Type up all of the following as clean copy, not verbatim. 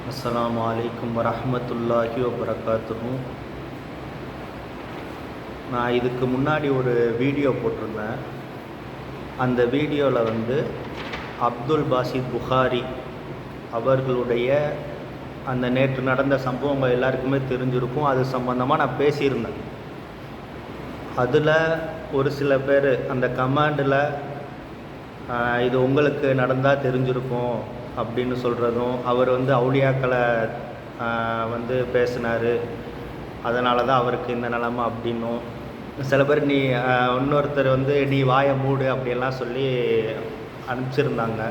அஸ்ஸலாமு அலைக்கும் வரஹ்மத்துல்லாஹி வபரகாத்துஹு. நான் இதுக்கு முன்னாடி ஒரு வீடியோ போட்டிருந்தேன். அந்த வீடியோவில் அப்துல் பாசித் புகாரி அவர்களுடைய அந்த நேற்று நடந்த சம்பவங்கள் எல்லாருக்குமே தெரிஞ்சிருக்கும். அது சம்பந்தமாக நான் பேசியிருந்தேன். அதில் ஒரு சில பேர் அந்த கமாண்டில் இது உங்களுக்கு நடந்தால் தெரிஞ்சிருக்கும் அப்படின்னு சொல்கிறதும், அவர் அவுலியாக்களை பேசினார், அதனால தான் அவருக்கு இந்த நிலமை அப்படின்னும், சில பேர் இன்னொருத்தர் நீ வாயை மூடு அப்படியெல்லாம் சொல்லி அனுப்பிச்சிருந்தாங்க.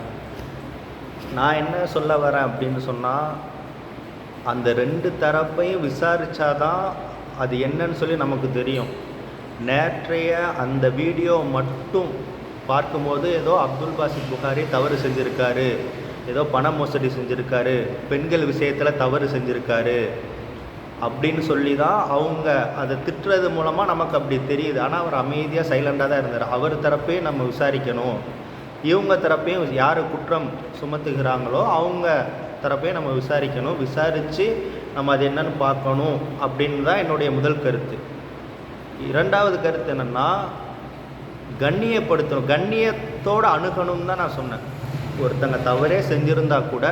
நான் என்ன சொல்ல வரேன் அப்படின்னு சொன்னால், அந்த ரெண்டு தரப்பையும் விசாரித்தாதான் அது என்னன்னு சொல்லி நமக்கு தெரியும். நேற்றைய அந்த வீடியோ மட்டும் பார்க்கும்போது ஏதோ அப்துல் பாசித் புகாரி தவறு செஞ்சுருக்காரு, ஏதோ பண மோசடி செஞ்சுருக்காரு, பெண்கள் விஷயத்தில் தவறு செஞ்சுருக்காரு அப்படின்னு சொல்லி தான் அவங்க அதை திட்டுறது மூலமாக நமக்கு அப்படி தெரியுது. ஆனால் அவர் அமைதியாக சைலண்டாக தான் இருந்தார். அவர் தரப்பையும் நம்ம விசாரிக்கணும், இவங்க தரப்பையும் யார் குற்றம் சுமத்துகிறாங்களோ அவங்க தரப்பையும் நம்ம விசாரிக்கணும், விசாரித்து நம்ம அது என்னன்னு பார்க்கணும் அப்படின்னு தான் என்னுடைய முதல் கருத்து. இரண்டாவது கருத்து என்னென்னா, கண்ணியப்படுத்தணும், கண்ணியத்தோடு அணுகணும் தான் நான் சொன்னேன். ஒருத்தங்க தவறே செஞ்சுருந்தா கூட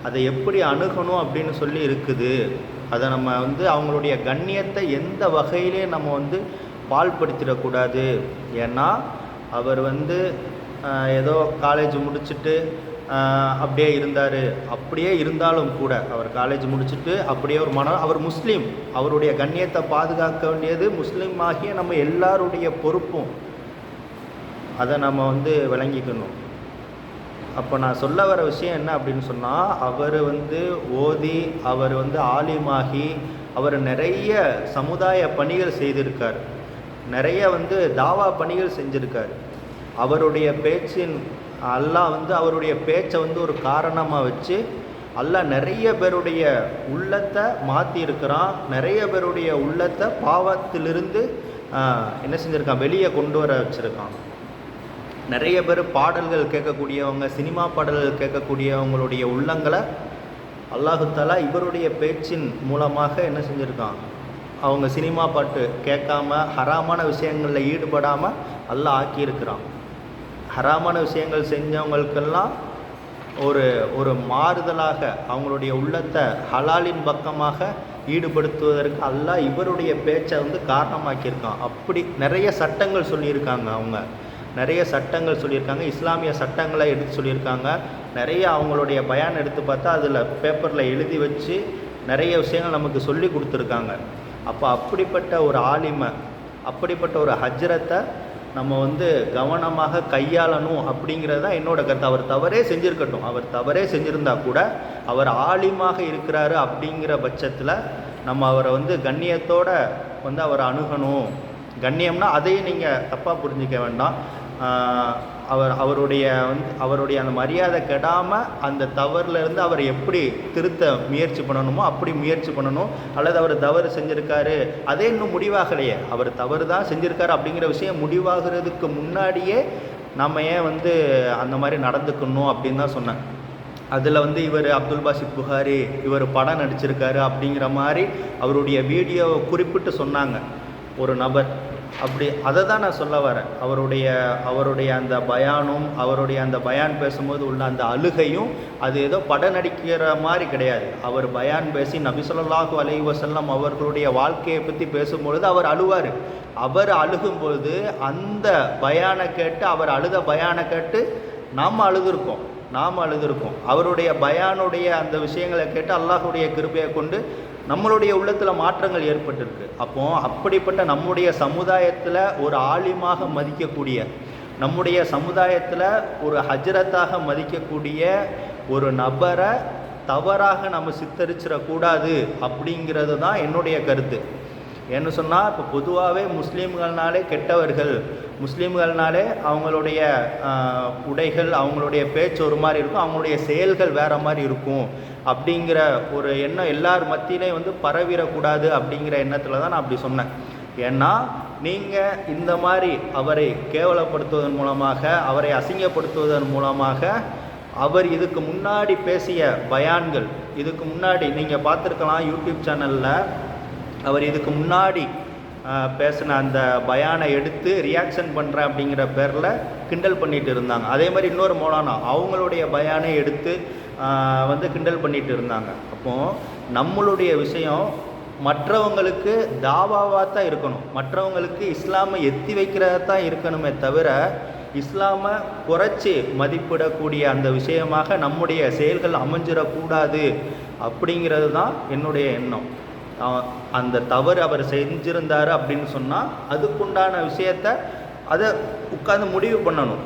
அதை எப்படி அணுகணும் அப்படின்னு சொல்லி இருக்குது. அதை நம்ம அவங்களுடைய கண்ணியத்தை எந்த வகையிலே நம்ம பால்படுத்திடக்கூடாது. ஏன்னா அவர் ஏதோ காலேஜ் முடிச்சுட்டு அப்படியே இருந்தார். அப்படியே இருந்தாலும் கூட அவர் காலேஜ் முடிச்சுட்டு அப்படியே ஒரு அவர் முஸ்லீம், அவருடைய கண்ணியத்தை பாதுகாக்க வேண்டியது முஸ்லீம் ஆகிய நம்ம எல்லாருடைய பொறுப்பும். அதை நம்ம விளங்கிக்கணும். அப்போ நான் சொல்ல வர விஷயம் என்ன அப்படின்னு சொன்னால், அவர் ஓதி, அவர் ஆலிமாகி, அவர் நிறைய சமுதாய பணிகள் செய்திருக்கார், நிறைய தாவா பணிகள் செஞ்சுருக்கார். அவருடைய பேச்சின் அல்லாஹ் அவருடைய பேச்சை ஒரு காரணமாக வச்சு அல்லாஹ் நிறைய பேருடைய உள்ளத்தை மாற்றி இருக்கிறான், நிறைய பேருடைய உள்ளத்தை பாவத்திலிருந்து என்ன செஞ்சுருக்கான், வெளியே கொண்டு வர வச்சுருக்கான். நிறைய பேர் பாடல்கள் கேட்கக்கூடியவங்க, சினிமா பாடல்கள் கேட்கக்கூடியவங்களுடைய உள்ளங்களை அல்லாஹு தஆலா இவருடைய பேச்சின் மூலமாக என்ன செஞ்சுருக்கான், அவங்க சினிமா பாட்டு கேட்காம ஹராமான விஷயங்களில் ஈடுபடாமல் அல்லாஹ் ஆக்கியிருக்கிறான். ஹராமான விஷயங்கள் செஞ்சவங்களுக்கெல்லாம் ஒரு மாறுதலாக அவங்களுடைய உள்ளத்தை ஹலாலின் பக்கமாக ஈடுபடுத்துவதற்கு அல்லாஹ் இவருடைய பேச்சை காரணமாக்கியிருக்கான். அப்படி நிறைய சட்டங்கள் சொல்லியிருக்காங்க, அவங்க நிறைய சட்டங்கள் சொல்லியிருக்காங்க, இஸ்லாமிய சட்டங்களை எடுத்து சொல்லியிருக்காங்க. நிறைய அவங்களுடைய பயான் எடுத்து பார்த்தா அதில் பேப்பரில் எழுதி வச்சு நிறைய விஷயங்கள் நமக்கு சொல்லி கொடுத்துருக்காங்க. அப்போ அப்படிப்பட்ட ஒரு ஆலிமை, அப்படிப்பட்ட ஒரு ஹஜ்ரத்தை நம்ம கவனமாக கையாளணும் அப்படிங்கிறது தான் என்னோட கருத்து. அவர் தவறே செஞ்சுருக்கட்டும், அவர் தவறே செஞ்சுருந்தா கூட அவர் ஆலிமாக இருக்கிறாரு அப்படிங்கிற பட்சத்தில் நம்ம அவரை கண்ணியத்தோடு அவரை அணுகணும். கண்ணியம்னா அதையும் நீங்கள் தப்பாக புரிஞ்சிக்க வேண்டாம். அவருடைய அந்த மரியாதை கெடாமல் அந்த தவறுலேருந்து அவர் எப்படி திருத்த முயற்சி பண்ணணுமோ அப்படி முயற்சி பண்ணணும். அல்லது அவர் தவறு செஞ்சுருக்காரு, அதே இன்னும் முடிவாகலையே, அவர் தவறு தான் செஞ்சுருக்காரு அப்படிங்கிற விஷயம் முடிவாகிறதுக்கு முன்னாடியே நம்ம ஏன் அந்த மாதிரி நடந்துக்கணும் அப்படின்னு தான் சொன்னேன். அதில் இவர் அப்துல் பாசித் புகாரி இவர் படம் நடிச்சிருக்காரு அப்படிங்கிற மாதிரி அவருடைய வீடியோவை குறிப்பிட்டு சொன்னாங்க ஒரு நபர். அப்படி அதை தான் நான் சொல்ல வரேன். அவருடைய அந்த பயானும், அவருடைய அந்த பயான் பேசும்போது உள்ள அந்த அழுகையும் அது ஏதோ படம் நடிக்கிற மாதிரி கிடையாது. அவர் பயான் பேசி நபி ஸல்லல்லாஹு அலைஹி வஸல்லம் அவர்களுடைய வாழ்க்கையை பற்றி பேசும்பொழுது அவர் அழுவார். அவர் அழுகும்பொழுது அந்த பயானை கேட்டு, அவர் அழுத பயானை கேட்டு நாம் அழுதுருக்கோம். அவருடைய பயானுடைய அந்த விஷயங்களை கேட்டு அல்லாஹுடைய கிருபையை கொண்டு நம்மளுடைய உள்ளத்தில் மாற்றங்கள் ஏற்பட்டிருக்கு. அப்போ அப்படிப்பட்ட நம்முடைய சமுதாயத்தில் ஒரு ஆலிமாக மதிக்கக்கூடிய, நம்முடைய சமுதாயத்தில் ஒரு ஹஜ்ரத்தாக மதிக்கக்கூடிய ஒரு நபரை தவறாக நம்ம சித்தரிச்சிடக்கூடாது அப்படிங்கிறது தான் என்னுடைய கருத்து. ஏன்னு சொன்னால், இப்போ பொதுவாகவே முஸ்லீம்கள்னாலே கெட்டவர்கள், முஸ்லீம்கள்னாலே அவங்களுடைய உடைகள், அவங்களுடைய பேச்சு ஒரு மாதிரி இருக்கும், அவங்களுடைய செயல்கள் வேறு மாதிரி இருக்கும் அப்படிங்கிற ஒரு எண்ணம் எல்லார் மத்தியிலையும் பரவிடக்கூடாது அப்படிங்கிற எண்ணத்தில் தான் நான் அப்படி சொன்னேன். ஏன்னா நீங்கள் இந்த மாதிரி அவரை கேவலப்படுத்துவதன் மூலமாக, அவரை அசிங்கப்படுத்துவதன் மூலமாக அவர் இதுக்கு முன்னாடி பேசிய பயான்கள், இதுக்கு முன்னாடி நீங்கள் பார்த்துருக்கலாம் யூடியூப் சேனலில், அவர் இதுக்கு முன்னாடி பேசின அந்த பயானை எடுத்து ரியாக்ஷன் பண்ணுறேன் அப்படிங்கிற பேரில் கிண்டல் பண்ணிட்டு இருந்தாங்க. அதே மாதிரி இன்னொரு மௌலானா அவங்களுடைய பயானை எடுத்து வந்து கிண்டல் பண்ணிட்டு இருந்தாங்க. அப்போது நம்மளுடைய விஷயம் மற்றவங்களுக்கு தாவாவாக தான் இருக்கணும், மற்றவங்களுக்கு இஸ்லாமை எத்தி வைக்கிறதா தான் இருக்கணுமே தவிர இஸ்லாமை குறைச்சி மதிப்பிடக்கூடிய அந்த விஷயமாக நம்முடைய செயல்கள் அமைஞ்சிடக்கூடாது அப்படிங்கிறது தான் என்னுடைய எண்ணம். அந்த தவறு அவர் செஞ்சிருந்தார் அப்படின்னு சொன்னால் அதுக்குண்டான விஷயத்தை அதை உட்காந்து முடிவு பண்ணணும்.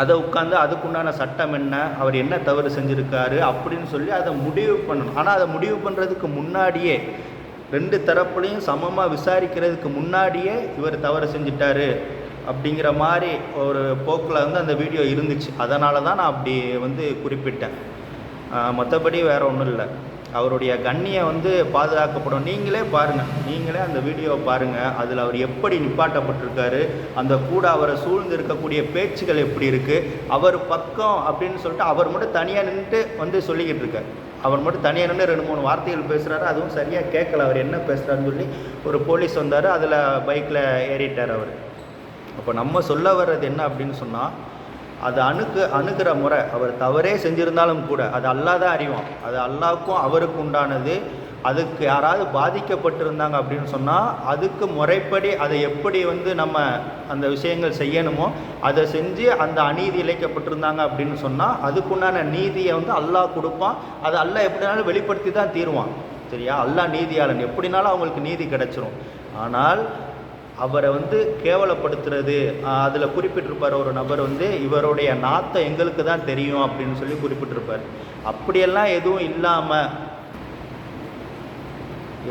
அதை உட்காந்து அதுக்குண்டான சட்டம் என்ன, அவர் என்ன தவறு செஞ்சுருக்காரு அப்படின்னு சொல்லி அதை முடிவு பண்ணணும். ஆனால் அதை முடிவு பண்ணுறதுக்கு முன்னாடியே, ரெண்டு தரப்புலையும் சமமாக விசாரிக்கிறதுக்கு முன்னாடியே இவர் தவறு செஞ்சிட்டாரு அப்படிங்கிற மாதிரி ஒரு போக்கில் வந்து அந்த வீடியோ இருந்துச்சு. அதனால தான் நான் அப்படி வந்து குறிப்பிட்டேன். மற்றபடி வேறு ஒன்றும் இல்லை. அவருடைய கண்ணியம் வந்து பாதுகாக்கப்படும். நீங்களே பாருங்கள், நீங்களே அந்த வீடியோவை பாருங்கள். அதில் அவர் எப்படி நிப்பாட்டப்பட்டிருக்காரு, அந்த கூட அவரை சூழ்ந்து இருக்கக்கூடிய பேச்சுகள் எப்படி இருக்குது, அவர் பக்கம் அப்படின்னு சொல்லிட்டு அவர் மட்டும் தனியாக நின்றுட்டு வந்து சொல்லிக்கிட்டு இருக்கார். அவர் மட்டும் தனியாக நின்று 2-3 வார்த்தைகள் பேசுகிறாரு, அதுவும் சரியாக கேட்கல அவர் என்ன பேசுகிறாருன்னு சொல்லி ஒரு போலீஸ் வந்தார், அதில் பைக்கில் ஏறிட்டார் அவர். அப்போ நம்ம சொல்ல வர்றது என்ன அப்படின்னு சொன்னால், அது அணுகிற முறை, அவர் தவறே செஞ்சுருந்தாலும் கூட அது அல்லாஹ் தான் அறிவான், அது அல்லாஹ்வுக்கும் அவருக்கு உண்டானது. அதுக்கு யாராவது பாதிக்கப்பட்டிருந்தாங்க அப்படின்னு சொன்னால் அதுக்கு முறைப்படி அதை எப்படி வந்து நம்ம அந்த விஷயங்கள் செய்யணுமோ அதை செஞ்சு அந்த அநீதி இழைக்கப்பட்டிருந்தாங்க அப்படின்னு சொன்னால் அதுக்குண்டான நீதியை வந்து அல்லாஹ் கொடுப்பான். அதை அல்லாஹ் எப்படினாலும் வெளிப்படுத்தி தான் தீருவான். சரியா? அல்லாஹ் நீதியாளன், எப்படினாலும் அவங்களுக்கு நீதி கிடைச்சிரும். ஆனால் அவரை வந்து கேவலப்படுத்துறது, அதில் குறிப்பிட்டிருப்பார் ஒரு நபர் வந்து இவருடைய நாத்தை எங்களுக்கு தான் தெரியும் அப்படின்னு சொல்லி குறிப்பிட்டிருப்பார். அப்படியெல்லாம் எதுவும் இல்லாமல்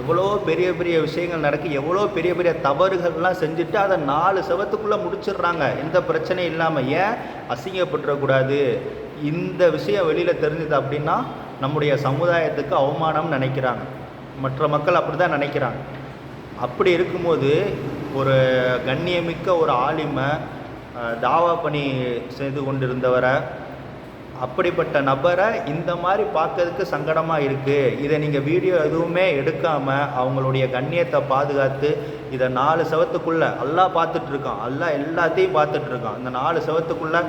எவ்வளோ பெரிய பெரிய விஷயங்கள் நடக்கு, எவ்வளோ பெரிய பெரிய தவறுகள்லாம் செஞ்சுட்டு அதை 4 செவத்துக்குள்ளே முடிச்சிடுறாங்க எந்த பிரச்சனையும் இல்லாமல். ஏன் அசிங்கப்பட்டுறக்கூடாது, இந்த விஷயம் வெளியில் தெரிஞ்சுது அப்படின்னா நம்முடைய சமுதாயத்துக்கு அவமானம்னு நினைக்கிறாங்க. மற்ற மக்கள் அப்படி தான் நினைக்கிறாங்க. அப்படி இருக்கும்போது ஒரு கண்ணியமிக்க ஒரு ஆலிமை தாவா பணி செய்து கொண்டிருந்தவரை, அப்படிப்பட்ட நபரை இந்த மாதிரி பார்க்கறதுக்கு சங்கடமாக இருக்குது. இதை நீங்கள் வீடியோ எதுவுமே எடுக்காமல் அவங்களுடைய கண்ணியத்தை பாதுகாத்து இதை 4 செவத்துக்குள்ளே அல்லாஹ் பார்த்துட்ருக்கான், அல்லாஹ் எல்லாத்தையும் பார்த்துட்ருக்கான். இந்த 4 செவத்துக்குள்ளே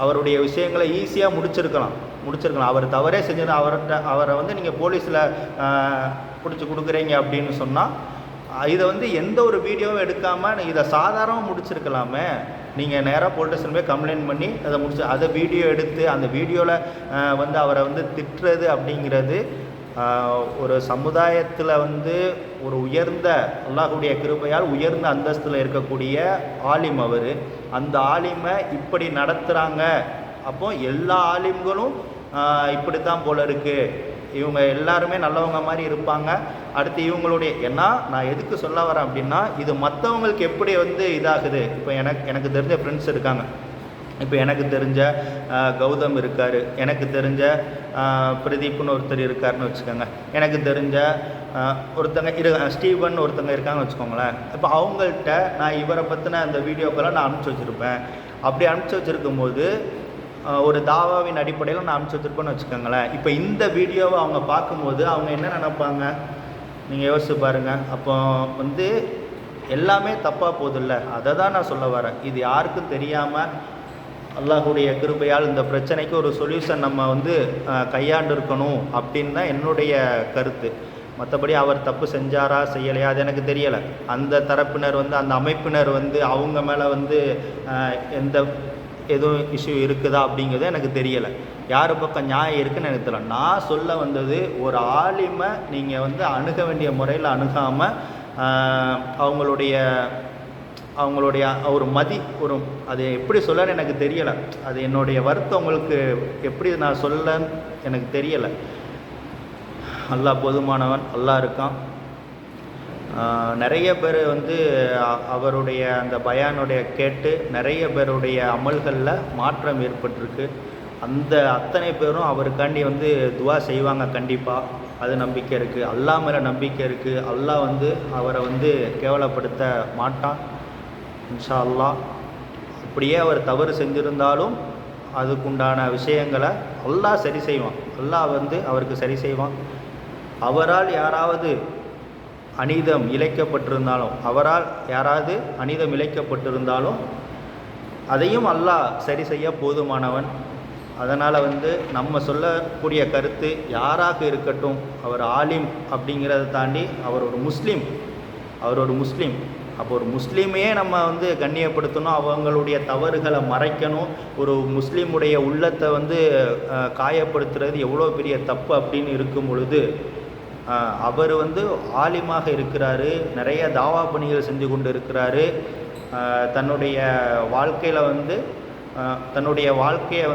அவருடைய விஷயங்களை ஈஸியாக முடிச்சிருக்கலாம். அவர் தவறே செஞ்சது, அவரை வந்து நீங்கள் போலீஸில் பிடிச்சி கொடுக்குறீங்க அப்படின்னு சொன்னால் இதை வந்து எந்த ஒரு வீடியோவும் எடுக்காமல் இதை சாதாரணமாக முடிச்சிருக்கலாமே. நீங்கள் நேராக போலீஸ் ஸ்டேஷன் போய் கம்ப்ளைண்ட் பண்ணி அதை வீடியோ எடுத்து அந்த வீடியோவில் வந்து அவரை வந்து திட்டுறது அப்படிங்கிறது ஒரு சமுதாயத்தில் வந்து ஒரு உயர்ந்த அல்லாஹ்வுடைய கிருபையால் உயர்ந்த அந்தஸ்தில் இருக்கக்கூடிய ஆலிம் அவர். அந்த ஆலிமை இப்படி நடத்துகிறாங்க. அப்போ எல்லா ஆலிம்களும் இப்படித்தான் போல இருக்குது, இவங்க எல்லாருமே நல்லவங்க மாதிரி இருப்பாங்க. அடுத்து இவங்களுடைய ஏன்னா நான் எதுக்கு சொல்ல வரேன் அப்படின்னா, இது மற்றவங்களுக்கு எப்படி வந்து இதாகுது. இப்போ எனக்கு தெரிஞ்ச ஃப்ரெண்ட்ஸ் இருக்காங்க. இப்போ எனக்கு தெரிஞ்ச கௌதம் இருக்கார், எனக்கு தெரிஞ்ச பிரதீப்னு ஒருத்தர் இருக்காருன்னு வச்சுக்கோங்க, எனக்கு தெரிஞ்ச ஒருத்தங்க ஸ்டீவன் ஒருத்தங்க இருக்காங்கன்னு வச்சுக்கோங்களேன். இப்போ அவங்கள்ட்ட நான் இவரை பற்றின அந்த வீடியோக்கெல்லாம் நான் அனுப்பிச்சி வச்சுருப்பேன். அப்படி அனுப்பிச்சி வச்சுருக்கும்போது ஒரு தாவாவின் அடிப்படையில் நான் அனுப்பிச்சி வச்சுருப்பேன்னு வச்சுக்கோங்களேன். இப்போ இந்த வீடியோவை அவங்க பார்க்கும்போது அவங்க என்ன நினைப்பாங்க நீங்கள் யோசிச்சு பாருங்கள். அப்போ வந்து எல்லாமே தப்பாக போதில்ல, அதை தான் நான் சொல்ல வரேன். இது யாருக்கும் தெரியாமல் அல்லாஹ்வுடைய கிருபையால் இந்த பிரச்சனைக்கு ஒரு சொல்யூஷன் நம்ம வந்து கையாண்டு இருக்கணும் அப்படின்னு தான் என்னுடைய கருத்து. மற்றபடி அவர் தப்பு செஞ்சாரா செய்யலையா அது எனக்கு தெரியலை. அந்த தரப்பினர் வந்து அந்த அமைப்பினர் வந்து அவங்க மேலே வந்து எந்த எதுவும் இஷ்யூ இருக்குதா அப்படிங்கிறது எனக்கு தெரியலை. யார் பக்கம் நியாயம் இருக்குதுன்னு எனக்கு தெரியல. நான் சொல்ல வந்தது, ஒரு ஆலிமை நீங்கள் வந்து அணுக வேண்டிய முறையில் அணுகாமல் அவங்களுடைய ஒரு அது எப்படி சொல்லன்னு எனக்கு தெரியலை. அது என்னுடைய வருத்தம் உங்களுக்கு எப்படி நான் சொல்லன்னு எனக்கு தெரியலை. அல்லாஹ் போதுமானவன், அல்லாஹ் இருக்கான். நிறைய பேர் வந்து அவருடைய அந்த பயானுடைய கேட்டு நிறைய பேருடைய அமல்களில் மாற்றம் ஏற்பட்டிருக்கு. அந்த அத்தனை பேரும் அவருக்காண்டி வந்து துவா செய்வாங்க கண்டிப்பாக. அது நம்பிக்கை இருக்குது. அல்லாஹ் மேலே நம்பிக்கை இருக்குது. அல்லாஹ் வந்து அவரை வந்து கேவலப்படுத்த மாட்டான் இன்ஷா அல்லாஹ். அப்படியே அவர் தவறு செஞ்சுருந்தாலும் அதுக்குண்டான விஷயங்களை அல்லாஹ் சரி செய்வான். அல்லாஹ் அவருக்கு சரி செய்வான். அவரால் யாராவது அநீதம் இழைக்கப்பட்டிருந்தாலும் அதையும் அல்லாஹ் சரி செய்ய போதுமானவன். அதனால் நம்ம சொல்லக்கூடிய கருத்து யாராக இருக்கட்டும், அவர் ஆலிம் அப்படிங்கிறத தாண்டி அவர் ஒரு முஸ்லீம். அப்போ ஒரு முஸ்லீமையே நம்ம கண்ணியப்படுத்தணும், அவங்களுடைய தவறுகளை மறைக்கணும். ஒரு முஸ்லீமுடைய உள்ளத்தை காயப்படுத்துறது எவ்வளோ பெரிய தப்பு அப்படின்னு இருக்கும் பொழுது, அவர் ஆலிமாக இருக்கிறாரு, நிறைய தாவா பணிகள் செஞ்சு கொண்டு இருக்கிறாரு. தன்னுடைய வாழ்க்கையை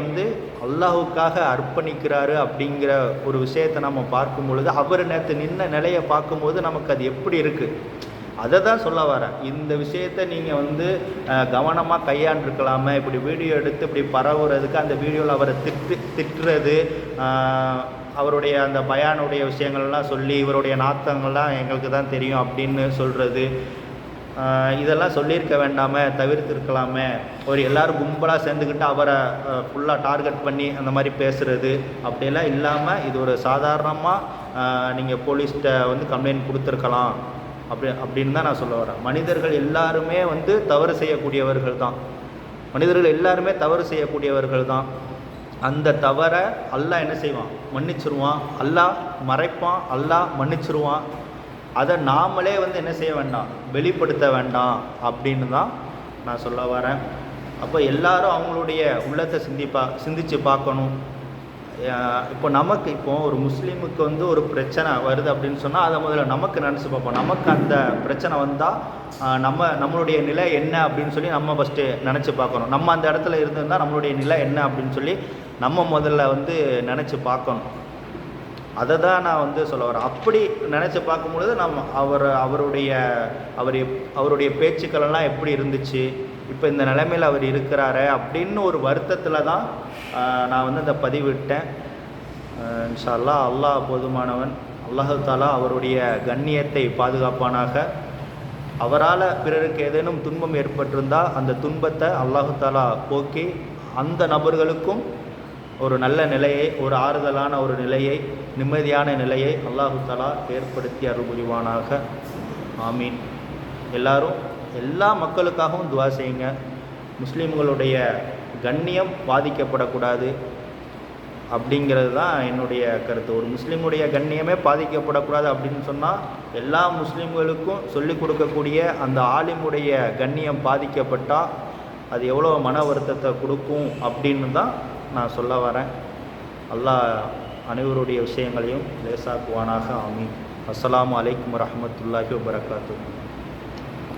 அல்லாஹுக்காக அர்ப்பணிக்கிறாரு அப்படிங்கிற ஒரு விஷயத்தை நம்ம பார்க்கும் பொழுது, அவர் நேற்று நின்ன நிலையை பார்க்கும்போது நமக்கு அது எப்படி இருக்குது, அதை தான் சொல்ல வரேன். இந்த விஷயத்தை நீங்கள் கவனமாக கையாண்டிருக்கலாமே. இப்படி வீடியோ எடுத்து இப்படி பரவுறதுக்கு, அந்த வீடியோவில் அவரை திட்டுறது, அவருடைய அந்த பயானுடைய விஷயங்கள்லாம் சொல்லி இவருடைய நாத்தங்கள்லாம் எங்களுக்கு தான் தெரியும் அப்படின்னு சொல்கிறது, இதெல்லாம் சொல்லியிருக்க வேண்டாமே, தவிர்த்திருக்கலாமே. எல்லோரும் கும்பலாக சேர்ந்துக்கிட்டு அவரை ஃபுல்லாக டார்கெட் பண்ணி அந்த மாதிரி பேசுகிறது அப்படியெல்லாம் இல்லாமல், இது ஒரு சாதாரணமாக நீங்கள் போலீஸ்கிட்ட கம்ப்ளைண்ட் கொடுத்துருக்கலாம் அப்படின்னு தான் நான் சொல்ல வரேன். மனிதர்கள் எல்லாருமே தவறு செய்யக்கூடியவர்கள் தான். அந்த தவறை அல்லாஹ் என்ன செய்வான்? மன்னிச்சிருவான். அல்லாஹ் மறைப்பான், அல்லாஹ் மன்னிச்சிருவான். அதை நாமளே என்ன செய்ய வேண்டாம், வெளிப்படுத்த வேண்டாம் அப்படின்னு தான் நான் சொல்ல வரேன். அப்போ எல்லாரும் அவங்களுடைய உள்ளத்தை சிந்திச்சு பார்க்கணும். இப்போ ஒரு முஸ்லீமுக்கு ஒரு பிரச்சனை வருது அப்படின்னு சொன்னால், அதை முதல்ல நமக்கு நினச்சி பார்ப்போம். நமக்கு அந்த பிரச்சனை வந்தால் நம்மளுடைய நிலை என்ன அப்படின்னு சொல்லி நம்ம ஃபஸ்ட்டு நினச்சி பார்க்கணும். நம்ம அந்த இடத்துல இருந்திருந்தால் நம்மளுடைய நிலை என்ன அப்படின்னு சொல்லி நம்ம முதல்ல நினச்சி பார்க்கணும். அதை தான் நான் சொல்ல வரேன். அப்படி நினச்சி பார்க்கும்பொழுது அவருடைய பேச்சுக்களெல்லாம் எப்படி இருந்துச்சு, இப்போ இந்த நிலைமையில் அவர் இருக்கிறாரு அப்படின்னு ஒரு வருத்தத்தில் தான் நான் அந்த பதிவிட்டேன். இன்ஷா அல்லாஹ், அல்லாஹ் போதுமானவன். அல்லாஹு தாலா அவருடைய கண்ணியத்தை பாதுகாப்பானாக. அவரால் பிறருக்கு ஏதேனும் துன்பம் ஏற்பட்டிருந்தால் அந்த துன்பத்தை அல்லாஹு தாலா போக்கி அந்த நபர்களுக்கும் ஒரு நல்ல நிலையை, ஒரு ஆறுதலான ஒரு நிலையை, நிம்மதியான நிலையை அல்லாஹு தாலா ஏற்படுத்தி அருள் புரிவானாக. ஆமீன். எல்லாரும் எல்லா மக்களுக்காகவும் துவா செய்யுங்க. முஸ்லீம்களுடைய கண்ணியம் பாதிக்கப்படக்கூடாது அப்படிங்கிறது தான் என்னுடைய கருத்து. ஒரு முஸ்லீமுடைய கண்ணியமே பாதிக்கப்படக்கூடாது அப்படின்னு சொன்னால், எல்லா முஸ்லீம்களுக்கும் சொல்லிக் கொடுக்கக்கூடிய அந்த ஆலிமுடைய கண்ணியம் பாதிக்கப்பட்டால் அது எவ்வளோ மன வருத்தத்தை கொடுக்கும் அப்படின்னு தான் நான் சொல்ல வரேன். அல்லாஹ் அனைவருடைய விஷயங்களையும் லேசாக்குவானாக. ஆமீன். அஸ்ஸலாமு அலைக்கும் வரஹ்மத்துல்லாஹி வபரகாத்துஹு.